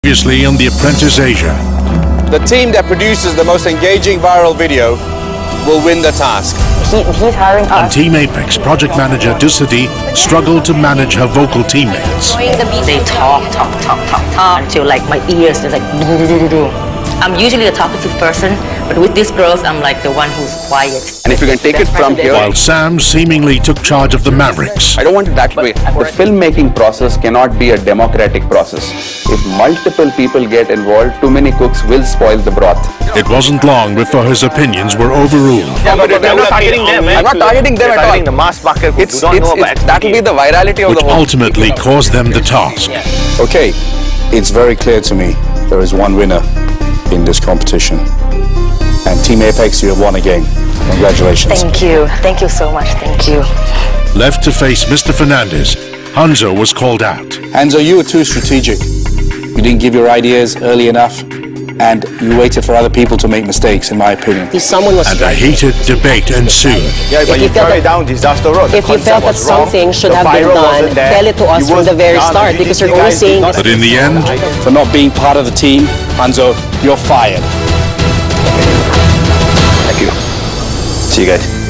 Previously on The Apprentice Asia. The team that produces the most engaging viral video will win the task. He's hiring us. On Team Apex, project manager Dusadi struggled to manage her vocal teammates. They talk until like my ears, they're like do. I'm usually a talkative person, but with these girls, I'm like the one who's quiet. And if you can take it from here... While Sam seemingly took charge of the Mavericks. I don't want it that way. The filmmaking process cannot be a democratic process. If multiple people get involved, too many cooks will spoil the broth. It wasn't long before his opinions were overruled. Yeah, but I'm not targeting them. I'm not targeting them at all. Targeting the mass market who don't know about that will be the virality of which the whole... ultimately caused them the task. Okay, it's very clear to me there is one winner in this competition. And Team Apex, you have won again. Congratulations. Thank you so much, thank you. Left to face Mr. Fernandez, Hanzo was called out. Hanzo, you were too strategic. You didn't give your ideas early enough, and you waited for other people to make mistakes, in my opinion. If someone was And a heated debate ensued. Yeah, but you carried down disaster road. If you felt that something should have been done, tell it to us from the very start, because you're only saying... But in the end, For not being part of the team, Hanzo, you're fired. Thank you. See you guys.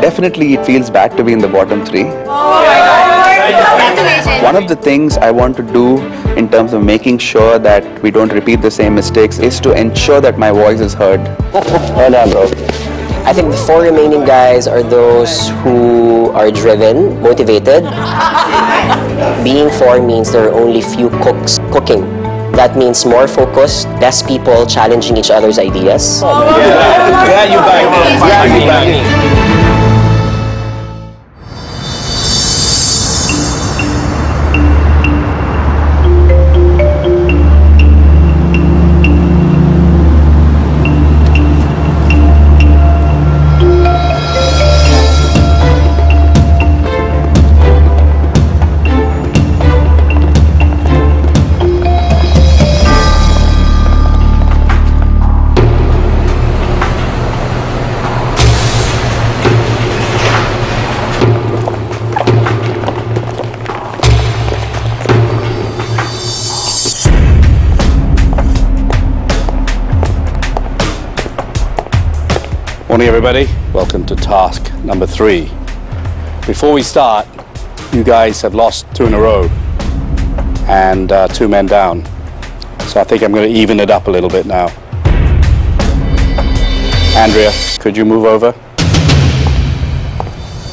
Definitely it feels bad to be in the bottom three. One of the things I want to do in terms of making sure that we don't repeat the same mistakes is to ensure that my voice is heard. Hold on, bro. I think the four remaining guys are those who are driven, motivated. Being four means there are only few cooks cooking. That means more focused, less people challenging each other's ideas. Yeah, you guys. Morning everybody, welcome to task number 3. Before we start, you guys have lost 2 in a row and 2 men down. So I think I'm going to even it up a little bit now. Andrea, could you move over?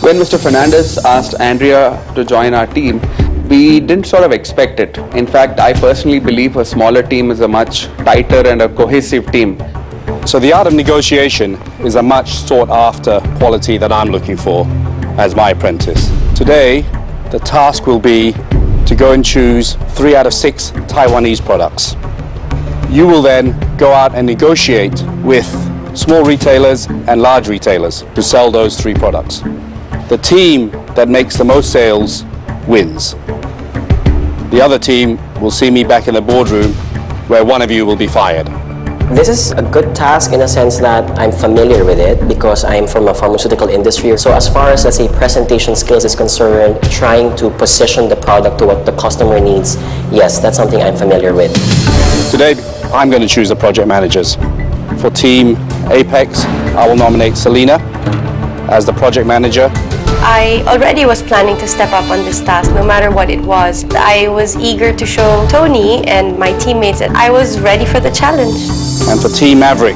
When Mr. Fernandez asked Andrea to join our team, we didn't sort of expect it. In fact, I personally believe a smaller team is a much tighter and a cohesive team. So the art of negotiation is a much sought after quality that I'm looking for as my apprentice. Today, the task will be to go and choose 3 out of 6 Taiwanese products. You will then go out and negotiate with small retailers and large retailers to sell those 3 products. The team that makes the most sales wins. The other team will see me back in the boardroom where one of you will be fired. This is a good task in a sense that I'm familiar with it because I'm from a pharmaceutical industry. So as far as, let's say, presentation skills is concerned, trying to position the product to what the customer needs, yes, that's something I'm familiar with. Today, I'm going to choose the project managers. For Team Apex, I will nominate Selena as the project manager. I already was planning to step up on this task, no matter what it was. I was eager to show Tony and my teammates that I was ready for the challenge. And for Team Maverick,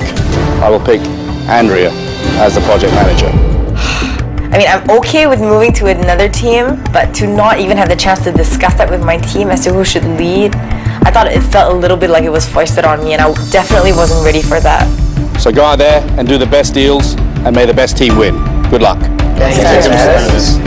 I will pick Andrea as the project manager. I mean, I'm okay with moving to another team, but to not even have the chance to discuss that with my team as to who should lead, I thought it felt a little bit like it was foisted on me, and I definitely wasn't ready for that. So go out there and do the best deals, and may the best team win. Good luck. Thanks.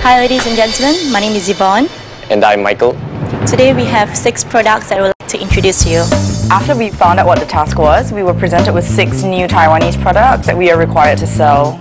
Hi ladies and gentlemen, my name is Yvonne. And I'm Michael. Today we have 6 products that I would like to introduce to you. After we found out what the task was, we were presented with 6 new Taiwanese products that we are required to sell.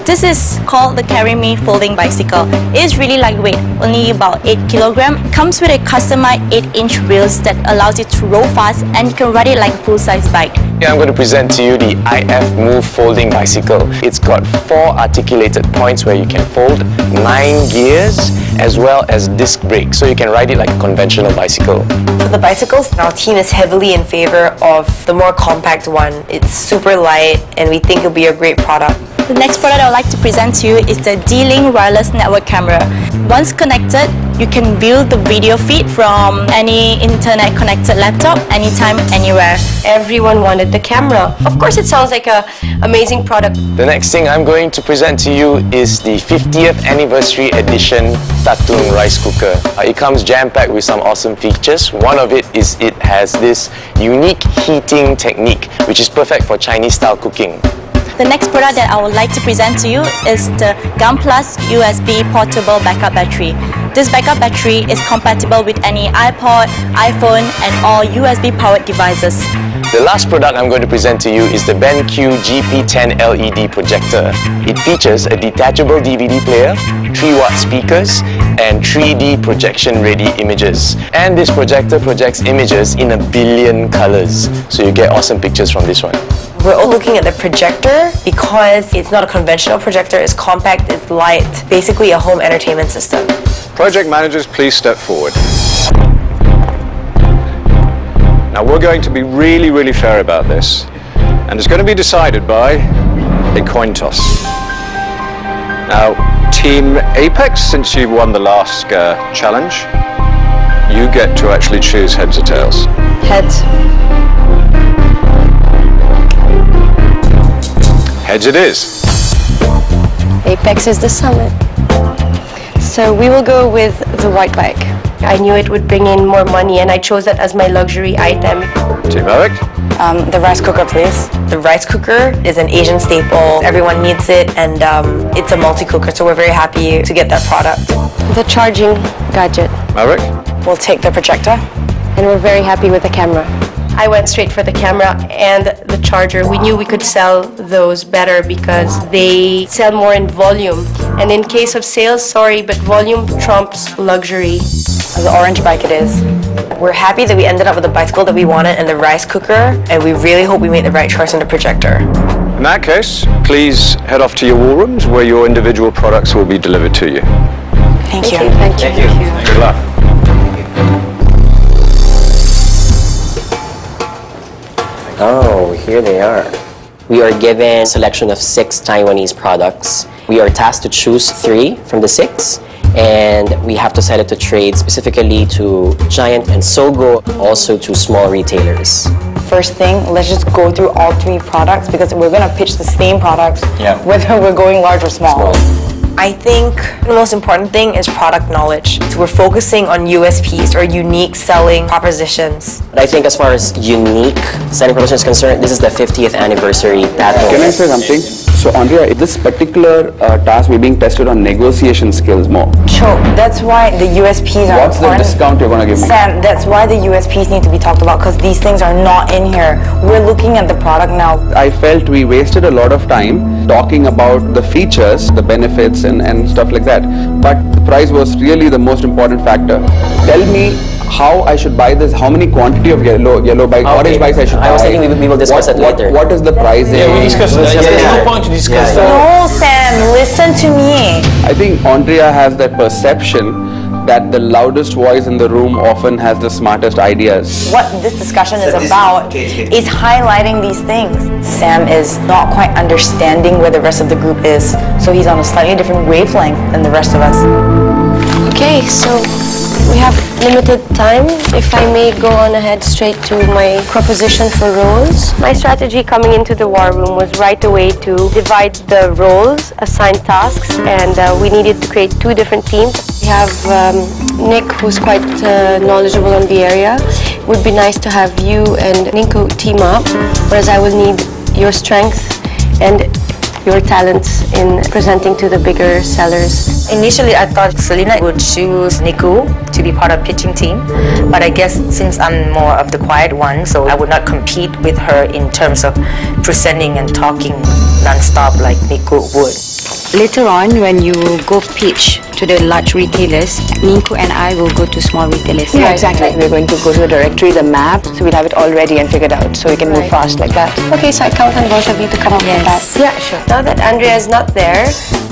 This is called the Carry Me Folding Bicycle. It is really lightweight, only about 8 kilograms. It comes with a customized 8-inch wheels that allows you to roll fast, and you can ride it like a full-size bike. I'm going to present to you the IF Move Folding Bicycle. It's got 4 articulated points where you can fold, 9 gears, as well as disc brakes, so you can ride it like a conventional bicycle. For the bicycles, our team is heavily in favor of the more compact one. It's super light, and we think it'll be a great product. The next product I would like to present to you is the D-Link wireless network camera. Once connected, you can view the video feed from any internet connected laptop, anytime, anywhere. Everyone wanted the camera. Of course, it sounds like an amazing product. The next thing I'm going to present to you is the 50th anniversary edition Tatung rice cooker. It comes jam-packed with some awesome features. One of it is it has this unique heating technique, which is perfect for Chinese style cooking. The next product that I would like to present to you is the GunPlus USB portable backup battery. This backup battery is compatible with any iPod, iPhone, and all USB powered devices. The last product I'm going to present to you is the BenQ GP10 LED projector. It features a detachable DVD player, 3-watt speakers, and 3D projection ready images. And this projector projects images in 1 billion colors, so you get awesome pictures from this one. We're all looking at the projector because it's not a conventional projector, it's compact, it's light, basically a home entertainment system. Project managers, please step forward. Now we're going to be really fair about this, and it's going to be decided by a coin toss. Now, Team Apex, since you won the last challenge, you get to actually choose heads or tails. Heads. Heads it is. Apex is the summit. So we will go with the white bike. I knew it would bring in more money, and I chose that as my luxury item. Team Eric? The rice cooker, please. The rice cooker is an Asian staple. Everyone needs it, and it's a multi-cooker, so we're very happy to get that product. The charging gadget. Maverick? We'll take the projector. And we're very happy with the camera. I went straight for the camera and the charger. We knew we could sell those better because they sell more in volume. And in case of sales, sorry, but volume trumps luxury. The orange bike it is. We're happy that we ended up with the bicycle that we wanted and the rice cooker, and we really hope we made the right choice on the projector. In that case, please head off to your war rooms where your individual products will be delivered to you. Thank you. Thank you. Good luck. Oh, here they are. We are given a selection of 6 Taiwanese products. We are tasked to choose 3 from the 6, and we have to sell it to trade, specifically to Giant and Sogo, also to small retailers. First thing, let's just go through all 3 products because we're going to pitch the same products whether we're going large or small. I think the most important thing is product knowledge. So we're focusing on USPs or unique selling propositions. I think as far as unique selling proposition is concerned, this is the 50th anniversary battle. Can I say something? So Andrea, this particular task, we're being tested on negotiation skills more. Sure, that's why the USPs are What's the important. discount you're going to give me? Sam, that's why the USPs need to be talked about, because these things are not in here. We're looking at the product now. I felt we wasted a lot of time talking about the features, the benefits and stuff like that. But the price was really the most important factor. Tell me how I should buy this, how many quantity of yellow bike, orange bikes I should buy. I was thinking we will discuss it later. What is the pricing? Yeah, we discussed it. There's no point to discuss that. No, Sam, listen to me. I think Andrea has that perception that the loudest voice in the room often has the smartest ideas. What this discussion is about is highlighting these things. Sam is not quite understanding where the rest of the group is, so he's on a slightly different wavelength than the rest of us. Okay, so we have limited time. If I may go on ahead straight to my proposition for roles. My strategy coming into the war room was right away to divide the roles, assign tasks, and we needed to create two different teams. We have Nick, who's quite knowledgeable on the area. It would be nice to have you and Ninku team up, whereas I will need your strength and your talents in presenting to the bigger sellers. Initially, I thought Selena would choose Niku to be part of pitching team, but I guess since I'm more of the quiet one, so I would not compete with her in terms of presenting and talking non-stop like Niku would. Later on, when you go pitch to the large retailers, Ninku and I will go to small retailers. Yeah, exactly. We're going to go to the directory, the map, so we'll have it all ready and figured out, so we can move fast like that. Okay, so I count on both of you to come up with that. Yeah, sure. Now that Andrea is not there,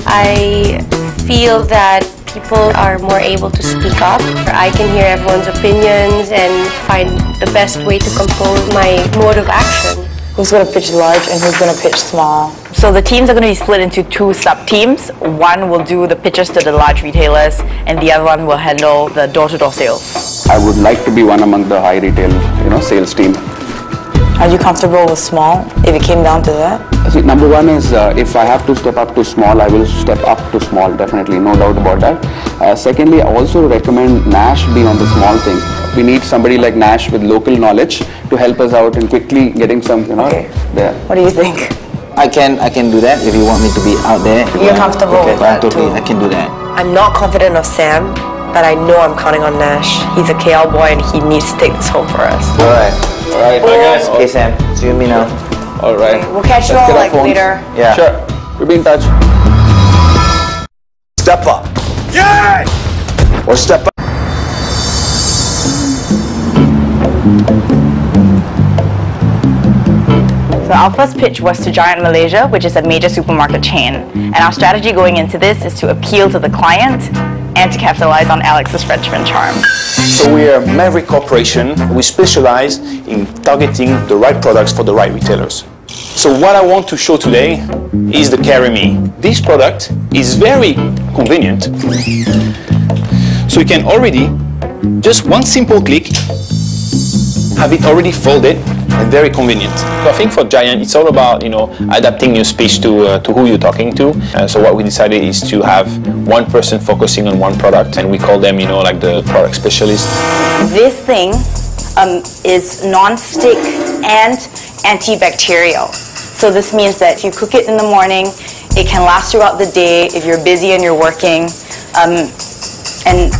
I feel that people are more able to speak up. I can hear everyone's opinions and find the best way to compose my mode of action. Who's going to pitch large and who's going to pitch small? So the teams are going to be split into two sub-teams. One will do the pitches to the large retailers, and the other one will handle the door-to-door sales. I would like to be one among the high retail, sales team. Are you comfortable with small, if it came down to that? See, number one is if I have to step up to small, I will step up to small, definitely, no doubt about that. Secondly, I also recommend Nash be on the small thing. We need somebody like Nash with local knowledge to help us out and quickly getting some, there. What do you think? I can do that if you want me to be out there. You're comfortable with that too? I can do that. I'm not confident of Sam, but I know I'm counting on Nash. He's a KL boy and he needs to take this home for us. Alright. Alright, bye guys. Okay, Sam. See you and me now. Alright. We'll catch you all later. Yeah. Sure. We'll be in touch. Step up. Yeah! Or step up. So our first pitch was to Giant Malaysia, which is a major supermarket chain. And our strategy going into this is to appeal to the client and to capitalize on Alex's Frenchman charm. So we are Maverick Corporation. We specialize in targeting the right products for the right retailers. So what I want to show today is the Carry Me. This product is very convenient. So you can already, just one simple click, have it already folded and very convenient. So I think for Giant, it's all about adapting your speech to who you're talking to. So what we decided is to have one person focusing on one product, and we call them, like the product specialist. This thing is non-stick and antibacterial. So this means that if you cook it in the morning, it can last throughout the day if you're busy and you're working, and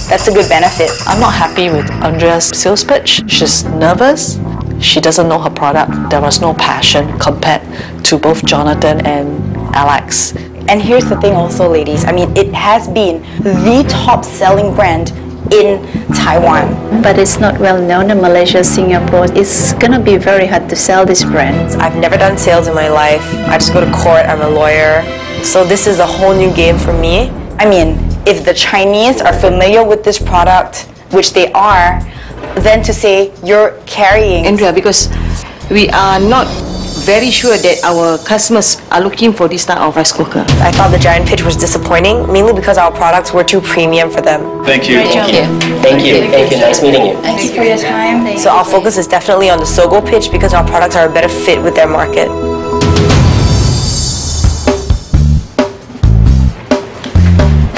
that's a good benefit. I'm not happy with Andrea's sales pitch. She's nervous. She doesn't know her product. There was no passion compared to both Jonathan and Alex. And here's the thing also, ladies. I mean, it has been the top selling brand in Taiwan. But it's not well known in Malaysia, Singapore. It's gonna be very hard to sell this brand. I've never done sales in my life. I just go to court, I'm a lawyer. So this is a whole new game for me. I mean, if the Chinese are familiar with this product, which they are, then to say you're carrying... Andrea, because we are not very sure that our customers are looking for this type of rice cooker. I thought the Giant pitch was disappointing, mainly because our products were too premium for them. Thank you. Thank you. Nice meeting you. Thank you for your time. So our focus is definitely on the Sogo pitch because our products are a better fit with their market.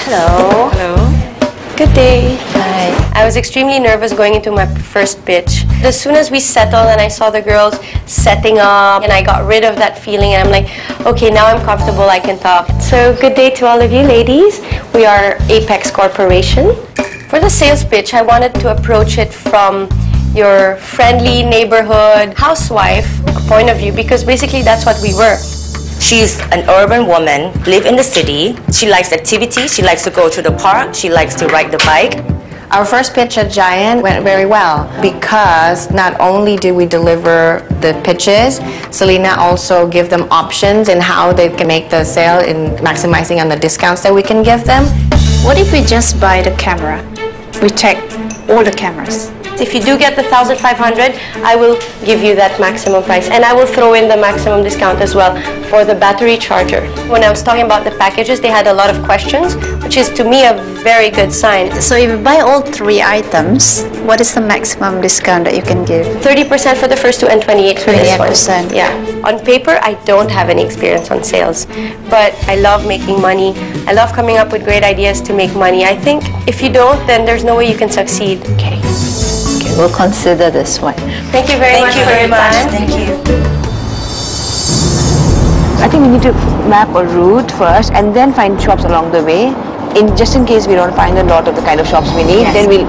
Hello. Hello. Good day. Hi. I was extremely nervous going into my first pitch. As soon as we settled and I saw the girls setting up and I got rid of that feeling and I'm like, okay, now I'm comfortable, I can talk. So good day to all of you ladies. We are Apex Corporation. For the sales pitch, I wanted to approach it from your friendly neighborhood housewife point of view because basically that's what we were. She's an urban woman, live in the city. She likes activity. She likes to go to the park. She likes to ride the bike. Our first pitch at Giant went very well because not only did we deliver the pitches, Selena also give them options in how they can make the sale in maximizing on the discounts that we can give them. What if we just buy the camera? We check all the cameras. If you do get the 1,500, I will give you that maximum price and I will throw in the maximum discount as well for the battery charger. When I was talking about the packages, they had a lot of questions, which is to me a very good sign. So if you buy all 3 items, what is the maximum discount that you can give? 30% for the first 2 and 28% for this one. 28%. Yeah. On paper, I don't have any experience on sales, but I love making money. I love coming up with great ideas to make money. I think if you don't, then there's no way you can succeed. Okay. We'll consider this one. Thank you very much for your time. Thank you. I think we need to map a route first and then find shops along the way. Just in case we don't find a lot of the kind of shops we need, then we'll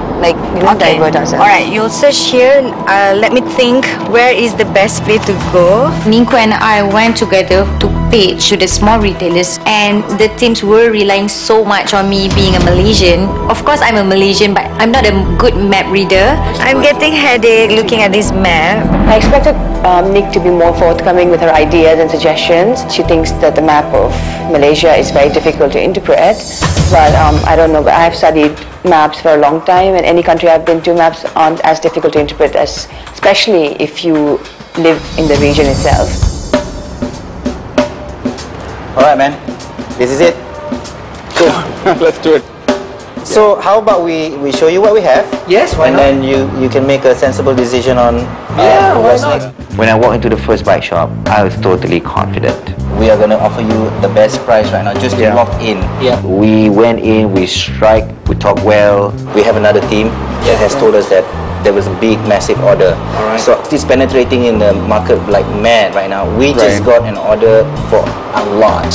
divert ourselves. Alright, you'll search here. Let me think, where is the best place to go? Ningku and I went together to pitch to the small retailers and the teams were relying so much on me being a Malaysian. Of course I'm a Malaysian but I'm not a good map reader. I'm getting headache looking at this map. I expected Nick to be more forthcoming with her ideas and suggestions. She thinks that the map of Malaysia is very difficult to interpret. But I don't know, but I've studied maps for a long time and any country I've been to, maps aren't as difficult to interpret as, especially if you live in the region itself. Alright man, this is it. Cool, let's do it. So how about we show you what we have? Yes, why not? And then you can make a sensible decision on what's next. When I walked into the first bike shop, I was totally confident. We are going to offer you the best price right now just to walk in. Yeah. We went in, we strike, we talk well. We have another team that has told us that there was a big, massive order. Alright. So it's penetrating in the market like mad right now. We just got an order for a lot.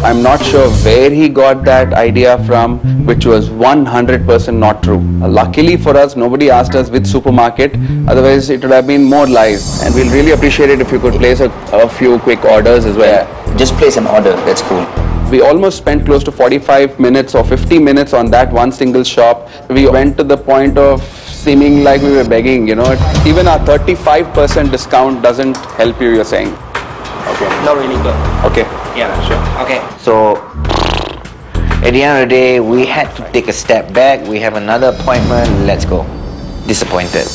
I'm not sure where he got that idea from, which was 100% not true. Luckily for us, nobody asked us which supermarket, otherwise it would have been more lies. And we'll really appreciate it if you could place a few quick orders as well. Yeah, just place an order, that's cool. We almost spent close to 45 minutes or 50 minutes on that one single shop. We went to the point of seeming like we were begging, you know. Even our 35% discount doesn't help you, you're saying. Okay. Not really good. Okay. Yeah, sure. Okay. So at the end of the day, we had to take a step back. We have another appointment. Let's go. Disappointed.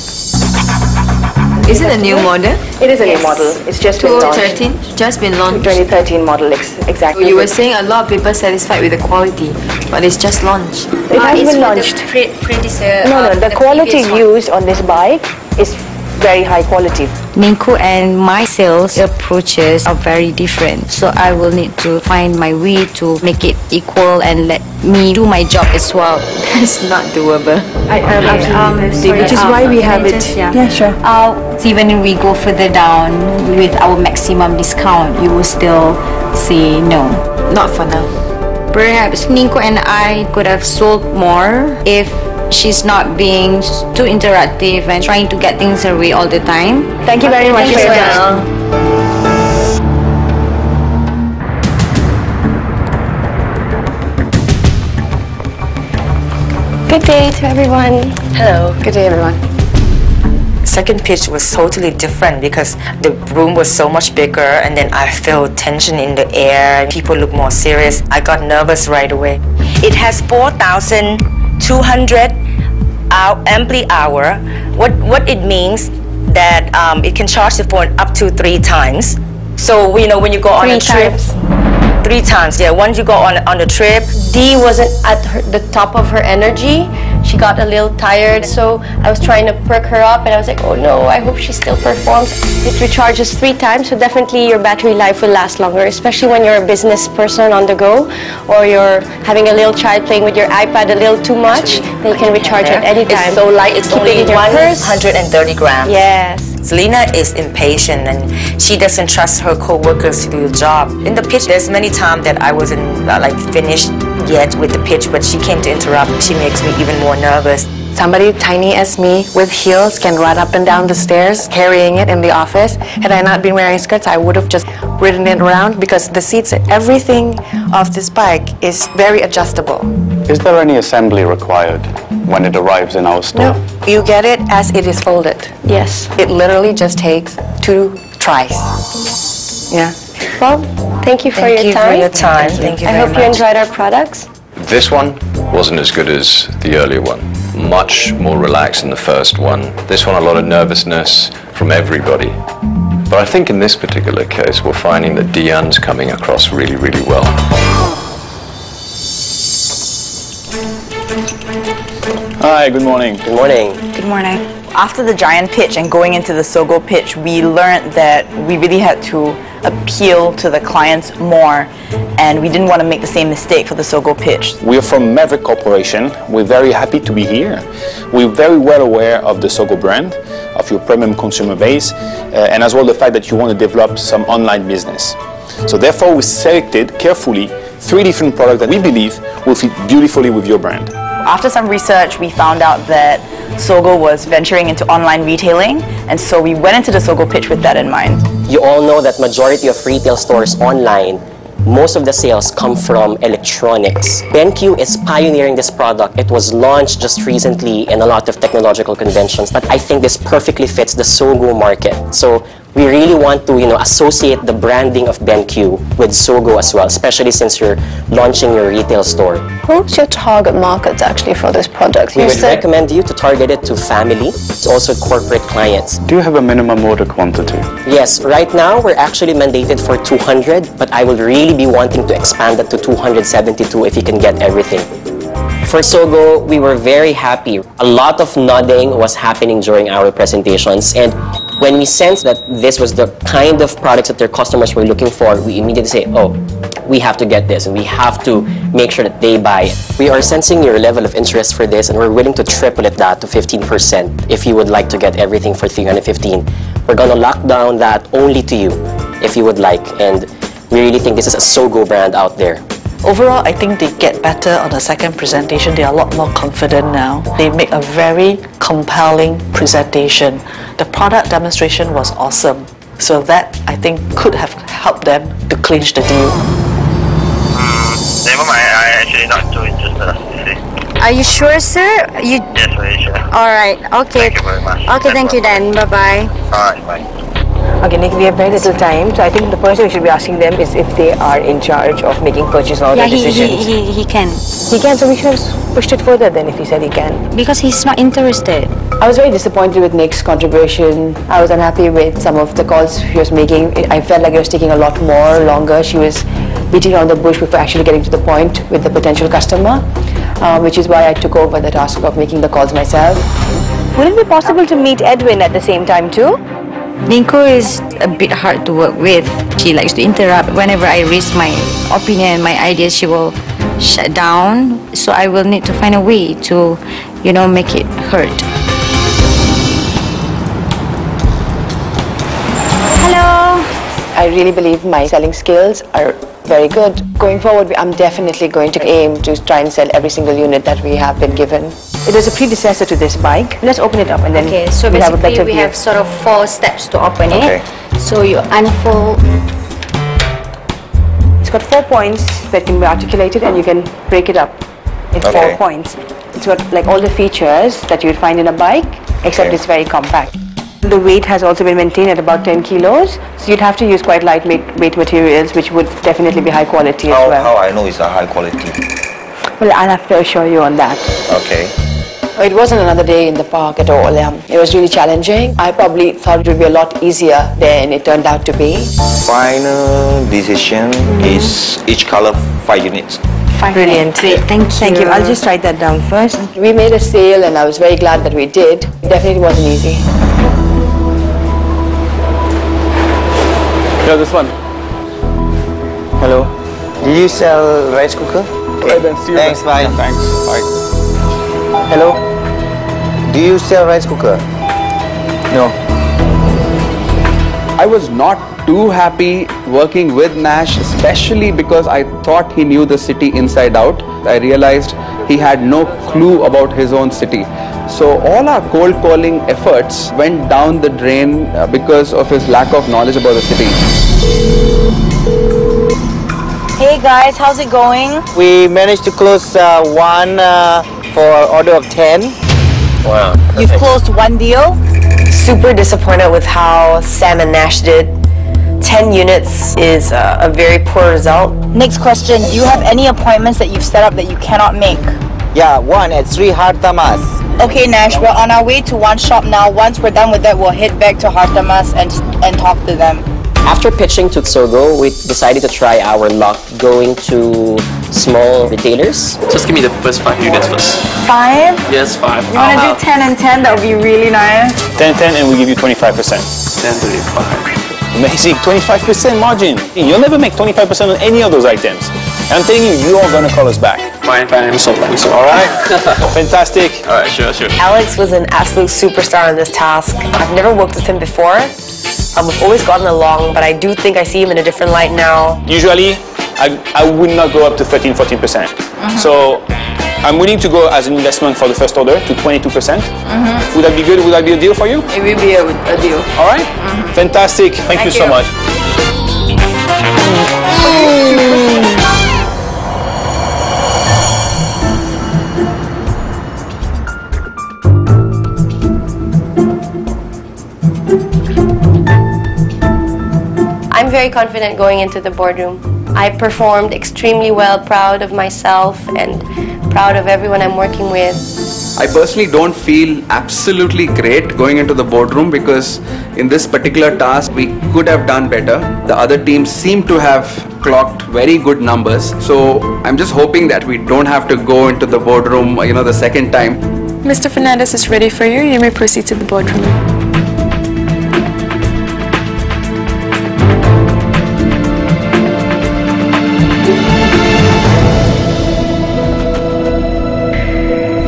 Is it a new model? It is a new model. It's just been launched. 2013? Just been launched. 2013 model, exactly. You were saying a lot of people satisfied with the quality, but it's just launched. It has been launched. No, the quality used on this bike is very high quality. Ningku and my sales approaches are very different, so I will need to find my way to make it equal and let me do my job as well. It's not doable. Which is why we have it. Yeah, sure. Even if we go further down with our maximum discount, you will still say no. Not for now. Perhaps Ningku and I could have sold more if she's not being too interactive and trying to get things her way all the time. Thank you very much for your time. Good day to everyone. Hello. Good day, everyone. Second pitch was totally different because the room was so much bigger and then I felt tension in the air. People look more serious. I got nervous right away. It has 4,200 ampli hour. What it means that it can charge the phone up to 3 times. So you know when you go on a trip. 3 times, yeah. Once you go on a trip. Dee wasn't at the top of her energy. She she got a little tired, so I was trying to perk her up and I was like, oh no, I hope she still performs. It recharges 3 times, so definitely your battery life will last longer, especially when you're a business person on the go or you're having a little child playing with your iPad a little too much, then you can recharge at any time. It's so light, it's only in your purse. 130 grams. Yes. Selena is impatient and she doesn't trust her co-workers to do the job. In the pitch, there's many times that I wasn't finished yet with the pitch, but she came to interrupt. She makes me even more nervous. Somebody tiny as me with heels can run up and down the stairs carrying it in the office. Had I not been wearing skirts, I would have just ridden it around because the seats, everything of this bike is very adjustable. Is there any assembly required when it arrives in our store? No, you get it as it is folded. Yes. It literally just takes 2 tries. Yeah. Well, thank you for your time. Thank you I very hope you enjoyed our products. This one wasn't as good as the earlier one. Much more relaxed than the first one. This one, a lot of nervousness from everybody. But I think in this particular case, we're finding that Diane's coming across really, really well. Hi, good morning. Good morning. Good morning. After the giant pitch and going into the Sogo pitch, we learned that we really had to appeal to the clients more, and we didn't want to make the same mistake for the Sogo pitch. We are from Maverick Corporation. We're very happy to be here. We're very well aware of the Sogo brand, of your premium consumer base, and as well the fact that you want to develop some online business. So therefore we selected carefully 3 different products that we believe will fit beautifully with your brand. After some research, we found out that Sogo was venturing into online retailing, and so we went into the Sogo pitch with that in mind. You all know that majority of retail stores online, most of the sales come from electronics. BenQ is pioneering this product. It was launched just recently in a lot of technological conventions, but I think this perfectly fits the Sogo market. So we really want to, associate the branding of BenQ with Sogo as well, especially since you're launching your retail store. Who's your target market actually for this product? We would recommend you to target it to family. It's also corporate clients. Do you have a minimum order quantity? Yes, right now we're actually mandated for 200, but I will really be wanting to expand that to 272 if you can get everything. For Sogo, we were very happy. A lot of nodding was happening during our presentations, and when we sensed that this was the kind of products that their customers were looking for, we immediately say, oh, we have to get this and we have to make sure that they buy it. We are sensing your level of interest for this and we're willing to triple it that to 15% if you would like to get everything for 315. We're gonna lock down that only to you if you would like, and we really think this is a Sogo brand out there. Overall, I think they get better on the second presentation. They are a lot more confident now. They make a very compelling presentation. The product demonstration was awesome. So that, I think, could have helped them to clinch the deal. Never mind, I'm actually not too interested. Are you sure, sir? Yes, very sure. Alright, okay. Thank you very much. Okay, thank you then. Bye-bye. Alright, bye. Okay, Nick, we have very little time, so I think the person we should be asking them is if they are in charge of making purchase order decisions. He can. He can, so we should have pushed it further then if he said he can. Because he's not interested. I was very disappointed with Nick's contribution. I was unhappy with some of the calls she was making. I felt like it was taking a lot longer. She was beating around the bush before actually getting to the point with the potential customer, which is why I took over the task of making the calls myself. Would it be possible to meet Edwin at the same time too? Ninko is a bit hard to work with. She likes to interrupt. Whenever I raise my opinion, my ideas, she will shut down. So I will need to find a way to, make it heard. Hello. I really believe my selling skills are very good. Going forward, I'm definitely going to aim to try and sell every single unit that we have been given. It is a predecessor to this bike. Let's open it up and then okay, so we'll have a better basically we have sort of 4 steps to open okay. it. So you unfold. It's got 4 points that can be articulated and you can break it up in 4 points. It's got like all the features that you would find in a bike, except it's very compact. The weight has also been maintained at about 10 kilos, so you'd have to use quite lightweight materials, which would definitely be high quality as well. How I know it's a high quality? Well, I'll have to assure you on that. Okay. It wasn't another day in the park at all. It was really challenging. I probably thought it would be a lot easier than it turned out to be. Final decision is each color 5 units. Brilliant. Great, thank you. Thank you. I'll just write that down first. We made a sale and I was very glad that we did. It definitely wasn't easy. Yeah, this one. Hello. Do you sell rice cooker? Okay, then see you. Thanks, bye. Yeah, thanks, bye. Hello. Do you sell rice cooker? No. I was not too happy working with Nash, especially because I thought he knew the city inside out. I realized he had no clue about his own city. So all our cold calling efforts went down the drain because of his lack of knowledge about the city. Hey guys, how's it going? We managed to close one for order of 10. Wow. You've closed one deal? Super disappointed with how Sam and Nash did. 10 units is a very poor result. Next question, do you have any appointments that you've set up that you cannot make? Yeah, one at Sri Hartamas. Okay Nash, we're on our way to one shop now. Once we're done with that, we'll head back to Hartamas and talk to them. After pitching to Tsogo, we decided to try our luck going to small retailers. Just give me the first 5 units first. 5? Yes, 5. You want to do 10 and 10? That would be really nice. 10-10 and we give you 25%. 10-35. Amazing, 25% margin. You'll never make 25% on any of those items. I'm telling you, you are gonna call us back. Fine, I'm sold. All right, fantastic. All right, sure. Alex was an absolute superstar on this task. I've never worked with him before. We've always gotten along, but I do think I see him in a different light now. Usually, I would not go up to 13-14%. So I'm willing to go as an investment for the first order to 22%. Would that be good? Would that be a deal for you? It will be a deal. All right, fantastic. Thank you so much. I'm very confident going into the boardroom. I performed extremely well, proud of myself and proud of everyone I'm working with. I personally don't feel absolutely great going into the boardroom because in this particular task we could have done better. The other teams seem to have clocked very good numbers. So I'm just hoping that we don't have to go into the boardroom, the second time. Mr. Fernandez is ready for you. You may proceed to the boardroom.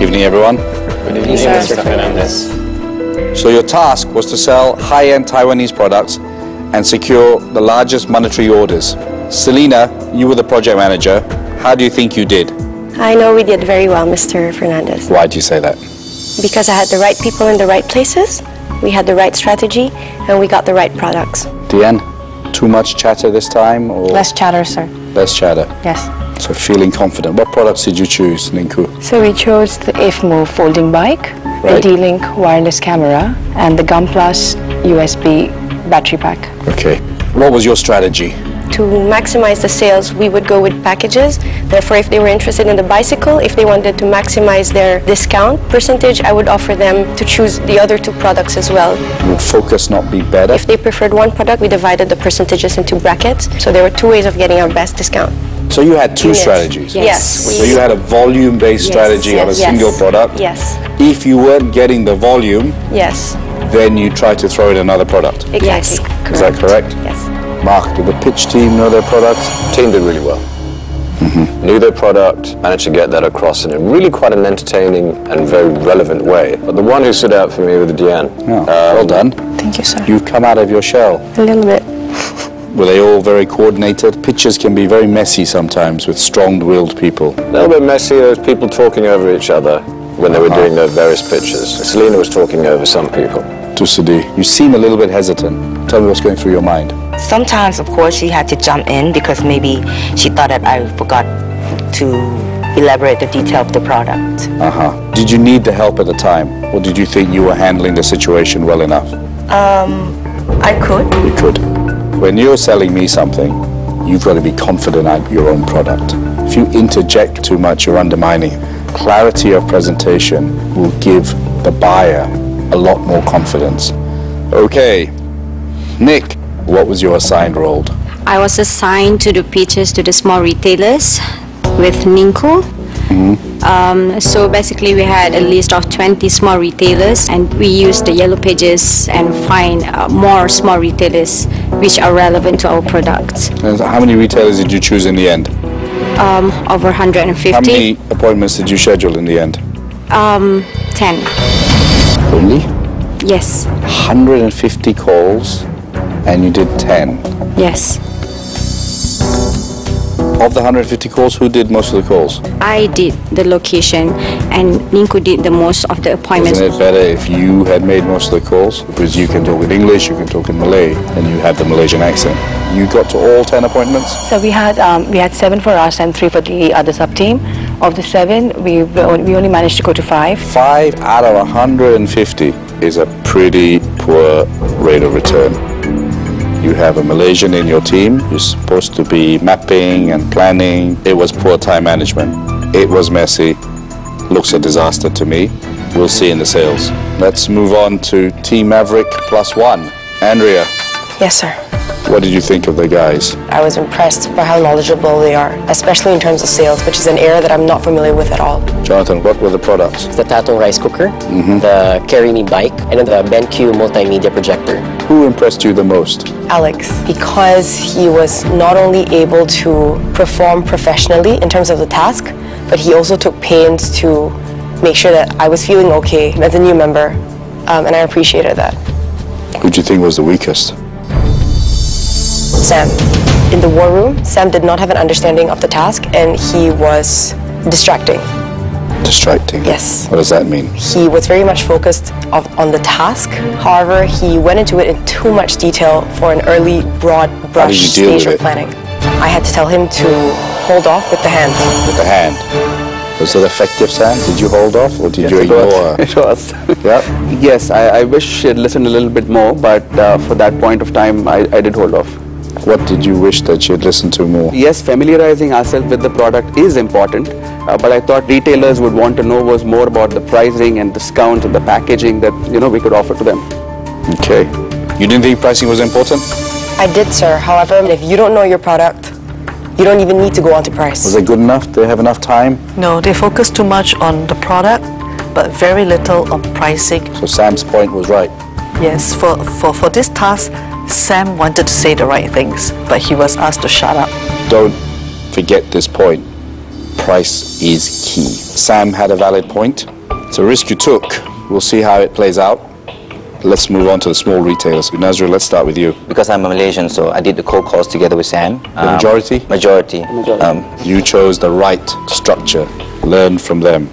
Evening, everyone. Good evening, Mr. Fernandez. So your task was to sell high-end Taiwanese products and secure the largest monetary orders. Selena, you were the project manager. How do you think you did? I know we did very well, Mr. Fernandez. Why do you say that? Because I had the right people in the right places, we had the right strategy, and we got the right products. Deanne, too much chatter this time? Or Less chatter, sir. less chatter? Yes. So feeling confident. What products did you choose, Ninku? So we chose the IFMO folding bike, the D-Link wireless camera, and the Gum Plus USB battery pack. Okay. What was your strategy? To maximize the sales, we would go with packages. Therefore, if they were interested in the bicycle, if they wanted to maximize their discount percentage, I would offer them to choose the other 2 products as well. Would focus not be better? If they preferred one product, we divided the percentages into brackets. So there were 2 ways of getting our best discount. So you had 2 Units. strategies? Yes. So you had a volume-based strategy on a single product? Yes. If you weren't getting the volume, Yes. then you try to throw in another product? Exactly. Yes. Is that correct? Yes. Mark, did the pitch team know their product? Team did really well. Knew their product, managed to get that across in a really quite an entertaining and very relevant way. But the one who stood out for me was Deanne. Well done. Thank you, sir. You've come out of your shell. A little bit. Were they all very coordinated? Pitches can be very messy sometimes with strong-willed people. A little bit messy, there was people talking over each other when they were doing their various pitches. Selena was talking over some people. Tusudi, you seem a little bit hesitant. Tell me what's going through your mind. Sometimes, of course, she had to jump in because maybe she thought that I forgot to elaborate the detail of the product. Did you need the help at the time, or did you think you were handling the situation well enough? I could. You could. When you're selling me something, you've got to be confident in your own product. If you interject too much, you're undermining. clarity of presentation will give the buyer a lot more confidence. Okay, Nick, what was your assigned role? I was assigned to do pitches to the small retailers with Ningku. So basically we had a list of 20 small retailers, and we used the yellow pages and find more small retailers which are relevant to our products. And how many retailers did you choose in the end? Over 150. How many appointments did you schedule in the end? 10. Only? Yes. 150 calls and you did 10. Yes. Of the 150 calls, who did most of the calls? I did the location and Ningku did the most of the appointments. Isn't it better if you had made most of the calls? Because you can talk in English, you can talk in Malay, and you have the Malaysian accent. You got to all 10 appointments? So we had 7 for us and 3 for the other sub-team. Of the 7, we only managed to go to 5. 5 out of 150 is a pretty poor rate of return. You have a Malaysian in your team. You're supposed to be mapping and planning. It was poor time management. It was messy. Looks a disaster to me. We'll see in the sales. Let's move on to Team Maverick +1. Andrea. Yes, sir. What did you think of the guys? I was impressed by how knowledgeable they are, especially in terms of sales, which is an area that I'm not familiar with at all. Jonathan, what were the products? The Tatong rice cooker, the Carry Me bike, and then the BenQ multimedia projector. Who impressed you the most? Alex, because he was not only able to perform professionally in terms of the task, but he also took pains to make sure that I was feeling okay as a new member, and I appreciated that. Who do you think was the weakest? Sam. In the war room, Sam did not have an understanding of the task, and he was distracting. Distracting? Yes. What does that mean? He was very much focused on the task. However, he went into it in too much detail for an early, broad brush stage of planning. I had to tell him to hold off with the hand. With the hand? Was it effective, Sam? Did you hold off or did you ignore her? It was. Yeah? Yes, I wish she had listened a little bit more, but for that point of time, I did hold off. What did you wish that she had listened to more? Yes, familiarizing ourselves with the product is important, but I thought retailers would want to know was more about the pricing and discounts and the packaging that, we could offer to them. Okay. You didn't think pricing was important? I did, sir. However, if you don't know your product, you don't even need to go on to price. Was it good enough? Did they have enough time? No, they focused too much on the product, but very little on pricing. So Sam's point was right. Yes, for this task, Sam wanted to say the right things, but he was asked to shut up. Don't forget this point. Price is key. Sam had a valid point. It's a risk you took. We'll see how it plays out. Let's move on to the small retailers. Nazrul, let's start with you. Because I'm a Malaysian, so I did the cold calls together with Sam. The majority? Majority. You chose the right structure. Learn from them.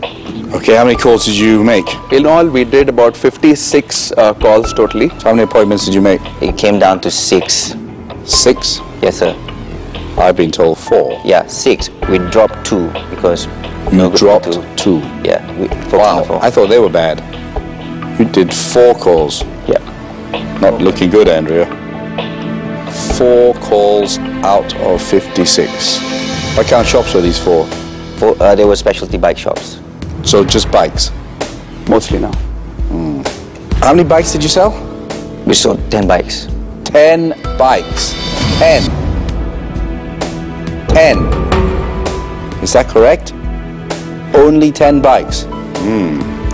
Okay, how many calls did you make? In all, we did about 56 calls totally. So how many appointments did you make? It came down to 6. 6? Yes, sir. I've been told 4. Yeah, 6. We dropped 2 because... You dropped 2? Yeah. Wow, I thought they were bad. You did 4 calls. Yeah. Not looking good, Andrea. 4 calls out of 56. What kind of shops were these for? They were specialty bike shops. So just bikes? Mostly now. How many bikes did you sell? We sold 10 bikes. 10 bikes. 10. 10. Is that correct? Only 10 bikes.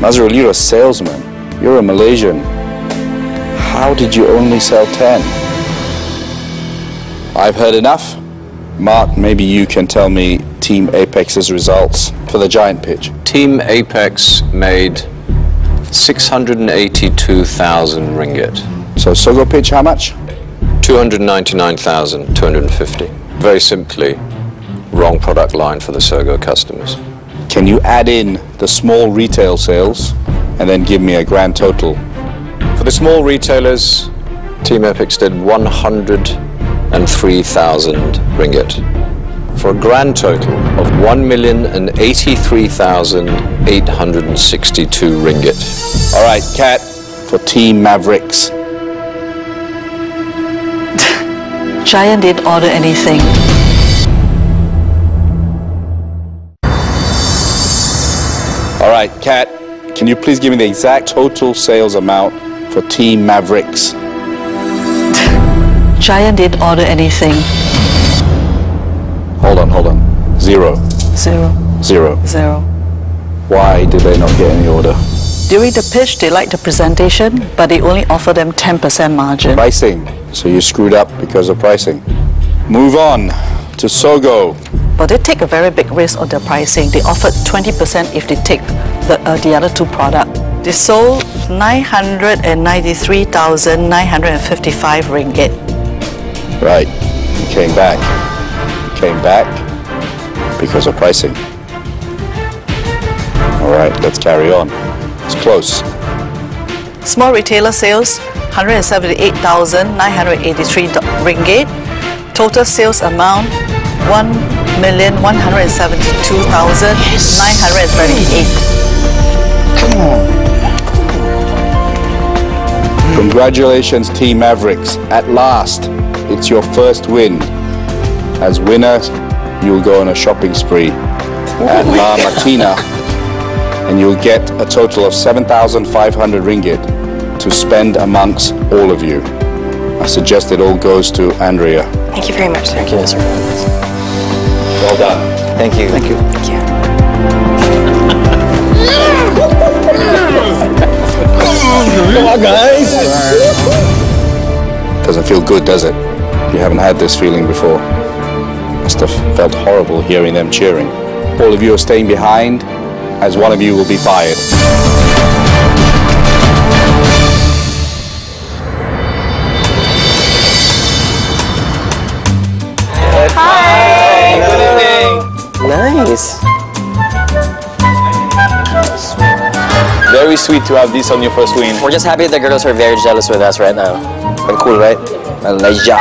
Nazrul, you're a salesman. You're a Malaysian. How did you only sell 10? I've heard enough. Mark, maybe you can tell me Team Apex's results for the giant pitch. Team Apex made 682,000 ringgit. So Sogo pitch, how much? 299,250. Very simply, wrong product line for the Sogo customers. Can you add in the small retail sales and then give me a grand total? For the small retailers, Team Apex did 103,000 ringgit. For a grand total of 1,083,862 ringgit. All right, Kat, for Team Mavericks. Giant didn't order anything. All right, Kat, can you please give me the exact total sales amount for Team Mavericks? Giant didn't order anything. Hold on. Zero. Zero. Why did they not get any order? During the pitch, they liked the presentation, but they only offered them 10% margin. Pricing. So you screwed up because of pricing. Move on to Sogo. But they take a very big risk on their pricing. They offered 20% if they take the other two products. They sold 993,955 ringgit. Right. You came back. Because of pricing. All right, let's carry on. It's close. Small retailer sales, 178,983 ringgit. Total sales amount, 1,172,938. Come on. Congratulations, Team Mavericks. At last, it's your first win. As winner, you'll go on a shopping spree at La Martina, and you'll get a total of 7,500 ringgit to spend amongst all of you. I suggest it all goes to Andrea. Thank you very much, sir. Thank you, sir. Well done. Thank you. Thank you. Thank you. Come on, guys. Doesn't feel good, does it? You haven't had this feeling before. Must have felt horrible hearing them cheering. All of you are staying behind, as one of you will be fired. Hi! Good evening! Nice. Very sweet to have this on your first win. We're just happy the girls are very jealous with us right now. Been cool, right? Malaysia!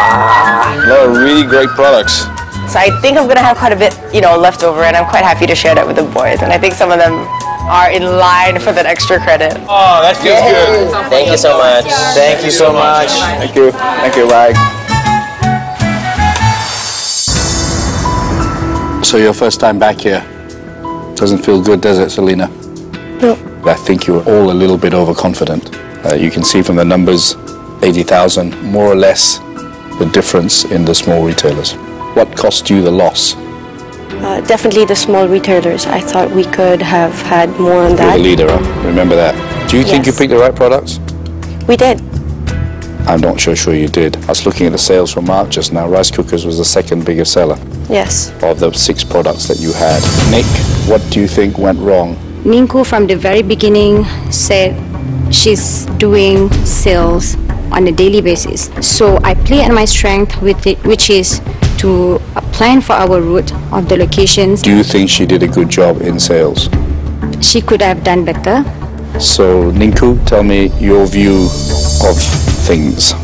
No, really great products. So I think I'm gonna have quite a bit, left over, and I'm quite happy to share that with the boys. And I think some of them are in line for that extra credit. Oh, that feels good. Thank you so much. Thank you so much. Thank you. Thank you, bye. So your first time back here. Doesn't feel good, does it, Selena? No. I think you were all a little bit overconfident. You can see from the numbers, 80,000, more or less the difference in the small retailers. What cost you the loss? Definitely the small retailers. I thought we could have had more on You're that. the leader, huh? Remember that. Do you think you Yes. picked the right products? We did. I'm not sure you did. I was looking at the sales from Mark just now. Rice cookers was the second biggest seller Yes. of the 6 products that you had. Nick, what do you think went wrong? Ninku from the very beginning said she's doing sales on a daily basis. So I play at my strength with it, which is to plan for our route of the locations. Do you think she did a good job in sales? She could have done better. So, Ninku, tell me your view of things.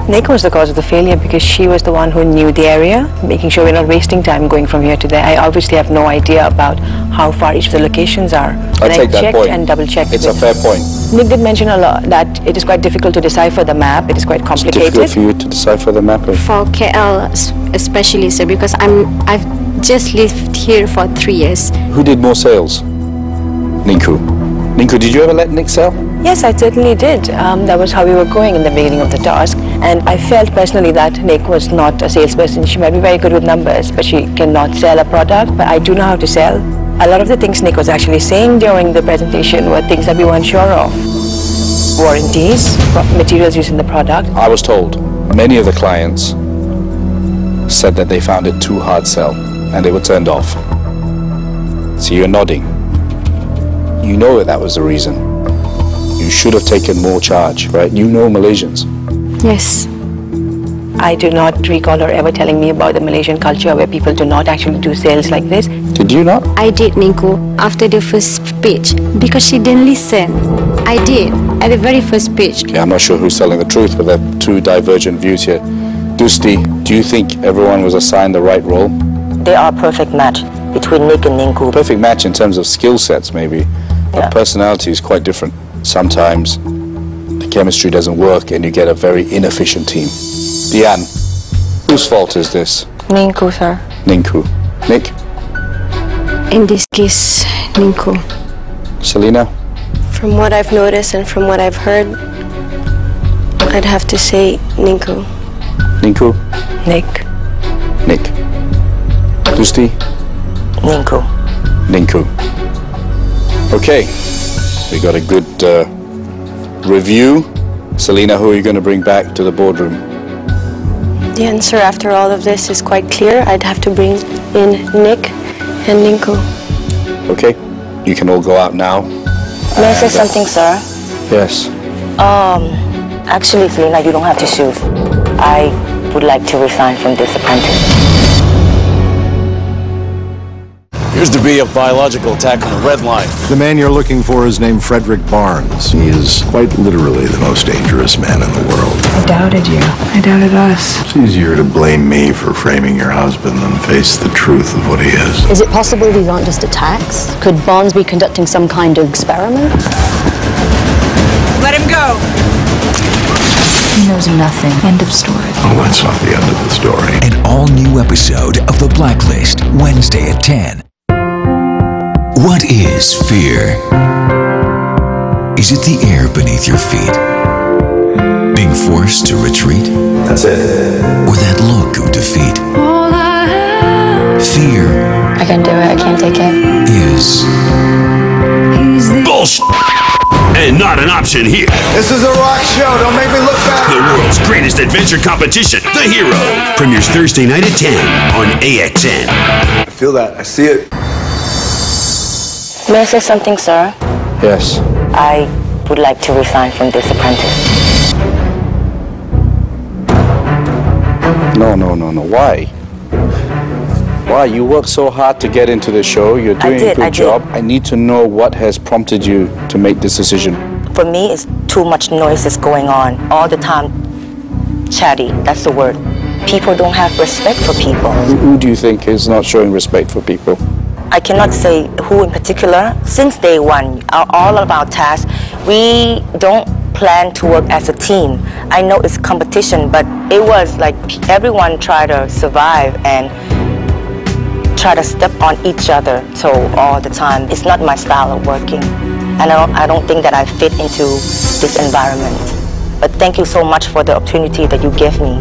Nick was the cause of the failure because she was the one who knew the area, making sure we're not wasting time going from here to there. I obviously have no idea about how far each of the locations are. I take that checked point. and double-checked. It's a fair point. Nick did mention a lot that it is quite difficult to decipher the map. It is quite It's complicated. difficult for you to decipher the map. For KL especially, sir, because I've just lived here for 3 years. Who did more sales? Ninku. Ninku, did you ever let Nick sell? Yes, I certainly did. That was how we were going in the beginning of the task. And I felt personally that Nick was not a salesperson. She might be very good with numbers, but she cannot sell a product. But I do know how to sell. A lot of the things Nick was actually saying during the presentation were things that we weren't sure of. Warranties, materials used in the product. I was told many of the clients said that they found it too hard sell and they were turned off. So you're nodding. You know that was the reason. You should have taken more charge, right? You know Malaysians. Yes. I do not recall her ever telling me about the Malaysian culture where people do not actually do sales like this. Did you not? I did, Ninku, after the first speech, because she didn't listen. I did, at the very first speech. Yeah, I'm not sure who's telling the truth, but there are two divergent views here. Dusti, do you think everyone was assigned the right role? They are a perfect match between Nick and Ninku. Perfect match in terms of skill sets, maybe. But personality is quite different. Sometimes the chemistry doesn't work and you get a very inefficient team. Diane, whose fault is this? Ninku, sir. Ninku. Nick? In this case, Ninku. Selena? From what I've noticed and from what I've heard, I'd have to say Ninku. Ninku? Nick. Nick. Dusti? Ninku. Ninku. Okay, we got a good review. Selena, who are you going to bring back to the boardroom? The answer after all of this is quite clear. I'd have to bring in Nick and Ninku. Okay, you can all go out now. May I say something, sir? Yes. Actually, Selena, you don't have to choose. I would like to resign from this apprentice. Appears to be a biological attack on the red line. The man you're looking for is named Frederick Barnes. He is quite literally the most dangerous man in the world. I doubted you. I doubted us. It's easier to blame me for framing your husband than face the truth of what he is. Is it possible these aren't just attacks? Could Barnes be conducting some kind of experiment? Let him go. He knows nothing. End of story. Oh, that's not the end of the story. An all-new episode of The Blacklist, Wednesday at 10. What is fear? Is it the air beneath your feet? Being forced to retreat? That's it. Or that look of defeat? Fear I can do it. I can't take it. is bullshit, and not an option here. This is a rock show. Don't make me look bad. The world's greatest adventure competition, The Hero, premieres Thursday night at 10 on AXN. I feel that. I see it. May I say something, sir? Yes. I would like to resign from this apprentice. No. Why? Why? You worked so hard to get into the show. You're doing a good job. I need to know what has prompted you to make this decision. For me, it's too much noises going on all the time. Chatty, that's the word. People don't have respect for people. Who do you think is not showing respect for people? I cannot say who in particular. Since day one, all of our tasks, we don't plan to work as a team. I know it's competition, but it was like everyone tried to survive and try to step on each other so all the time. It's not my style of working, and I don't think that I fit into this environment. But thank you so much for the opportunity that you gave me.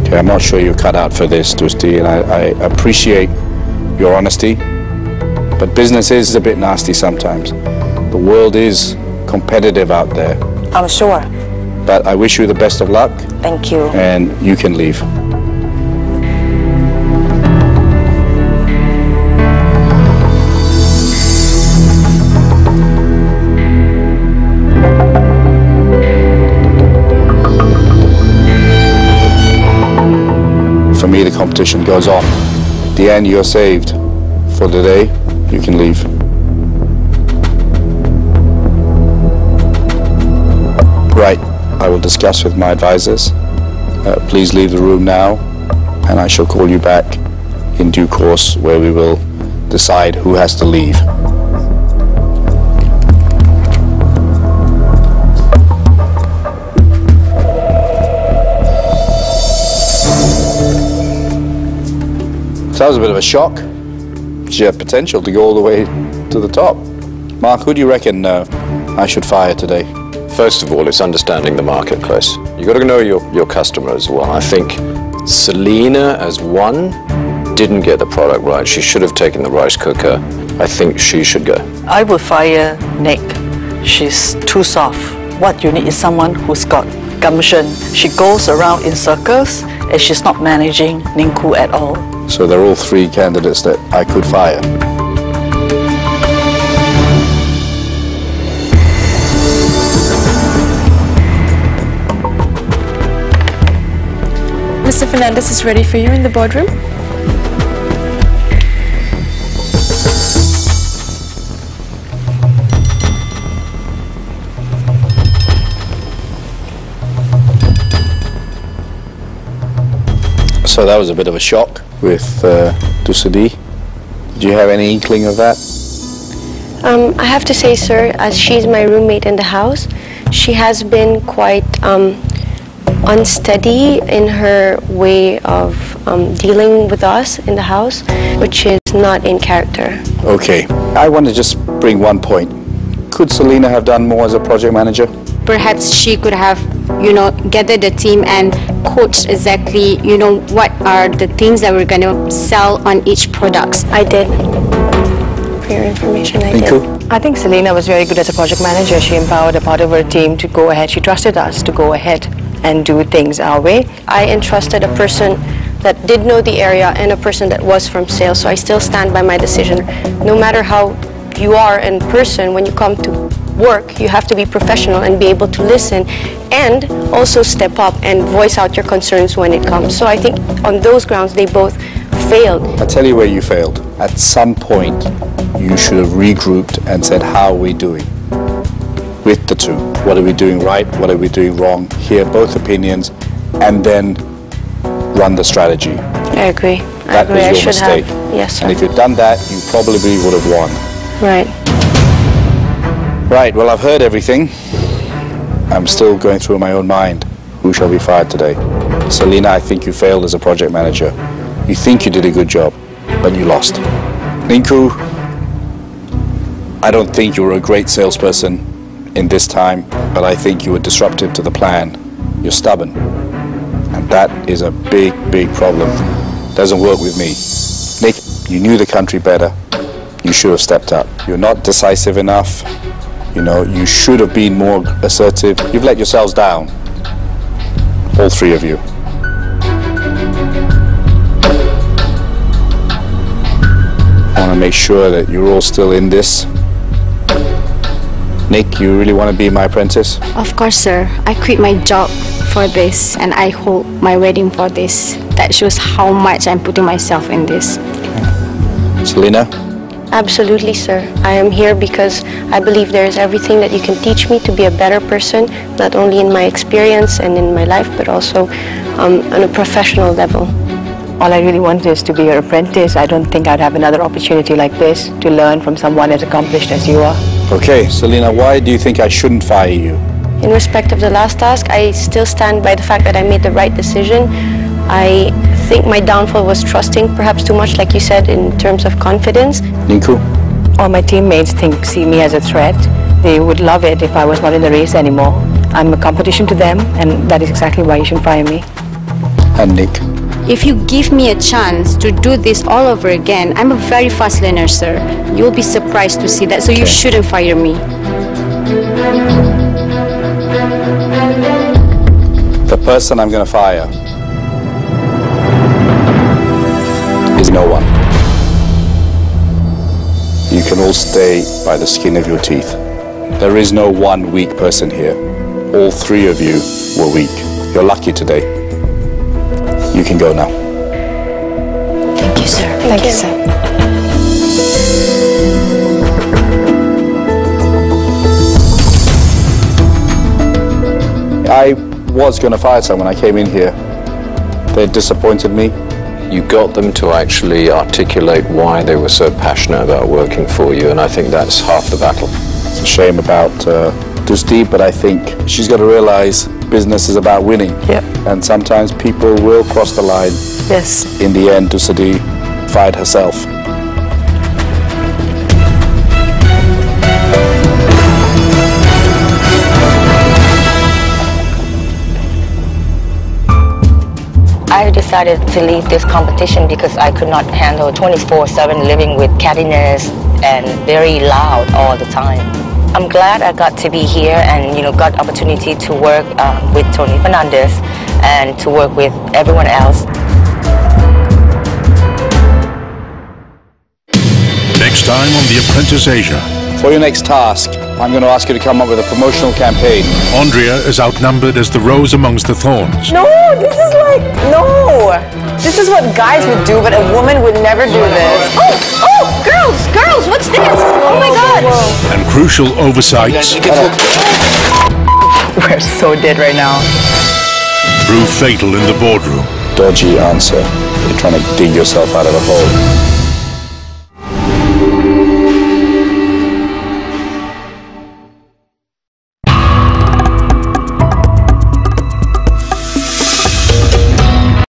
Okay, I'm not sure you're cut out for this, Dusti, and I appreciate your honesty, but business is a bit nasty sometimes. The world is competitive out there. I'm sure. But I wish you the best of luck. Thank you. And you can leave. For me, the competition goes on. At the end, you're saved. For the day, you can leave. Right, I will discuss with my advisors. Please leave the room now, and I shall call you back in due course where we will decide who has to leave. So that was a bit of a shock. She had potential to go all the way to the top. Mark, who do you reckon I should fire today? First of all, it's understanding the marketplace. You've got to know your customer as well. I think Selena, as one, didn't get the product right. She should have taken the rice cooker. I think she should go. I would fire Nick. She's too soft. What you need is someone who's got gumption. She goes around in circles and she's not managing Ninku at all. So they're all three candidates that I could fire. Mr. Fernandez is ready for you in the boardroom. So that was a bit of a shock with Dusti. Did you have any inkling of that? I have to say, sir, as she's my roommate in the house, she has been quite unsteady in her way of dealing with us in the house, which is It's not in character. Okay, I want to just bring one point. Could Selena have done more as a project manager? Perhaps she could have, gathered the team and coached exactly, what are the things that we're going to sell on each product. I did. For your information, I did. I think Selena was very good as a project manager. She empowered a part of her team to go ahead. She trusted us to go ahead and do things our way. I entrusted a person that did know the area and a person that was from sales, so I still stand by my decision. No matter how you are in person, when you come to work, you have to be professional and be able to listen and also step up and voice out your concerns when it comes. So I think on those grounds, they both failed. I'll tell you where you failed. At some point, you should have regrouped and said, how are we doing? With the two. What are we doing right? What are we doing wrong? Hear both opinions and then run the strategy. I agree. That was your mistake. Yes, sir. And if you'd done that, you probably would have won. Right. Right, well, I've heard everything. I'm still going through my own mind. Who shall be fired today? Selena, I think you failed as a project manager. You think you did a good job, but you lost. Ninku, I don't think you were a great salesperson in this time, but I think you were disruptive to the plan. You're stubborn. And that is a big, big problem. Doesn't work with me. Nick, you knew the country better. You should have stepped up. You're not decisive enough. You should have been more assertive. You've let yourselves down. All three of you. I want to make sure that you're all still in this. Nick, you really want to be my apprentice? Of course, sir. I quit my job for this and I hold my wedding for this. That shows how much I'm putting myself in this. Selena? Absolutely, sir. I am here because I believe there is everything that you can teach me to be a better person, not only in my experience and in my life, but also on a professional level. All I really wanted is to be your apprentice. I don't think I'd have another opportunity like this to learn from someone as accomplished as you are. Okay, Selena, why do you think I shouldn't fire you? In respect of the last task, I still stand by the fact that I made the right decision. I think my downfall was trusting perhaps too much, like you said, in terms of confidence. Ninku? All my teammates see me as a threat. They would love it if I was not in the race anymore. I'm a competition to them, and that is exactly why you should fire me. And Nick? If you give me a chance to do this all over again, I'm a very fast learner, sir. You'll be surprised to see that, so you shouldn't fire me. The person I'm going to fire is no one. You can all stay by the skin of your teeth. There is no one weak person here. All three of you were weak. You're lucky today. You can go now. Thank you, sir. Thank you, sir. I was going to fire someone. I came in here. They disappointed me. You got them to actually articulate why they were so passionate about working for you, and I think that's half the battle. It's a shame about Dusti, but I think she's got to realize business is about winning. Yep. And sometimes people will cross the line. Yes. In the end, Dusti fired herself. I decided to leave this competition because I could not handle 24/7 living with cattiness and very loud all the time. I'm glad I got to be here and got opportunity to work with Tony Fernandez and to work with everyone else. Next time on The Apprentice Asia. For your next task, I'm going to ask you to come up with a promotional campaign. Andrea is outnumbered as the rose amongst the thorns. No, this is like, no. This is what guys would do, but a woman would never do this. Oh, girls, what's this? Oh my God. And crucial oversights We're so dead right now. prove fatal in the boardroom. Dodgy answer. You're trying to dig yourself out of a hole.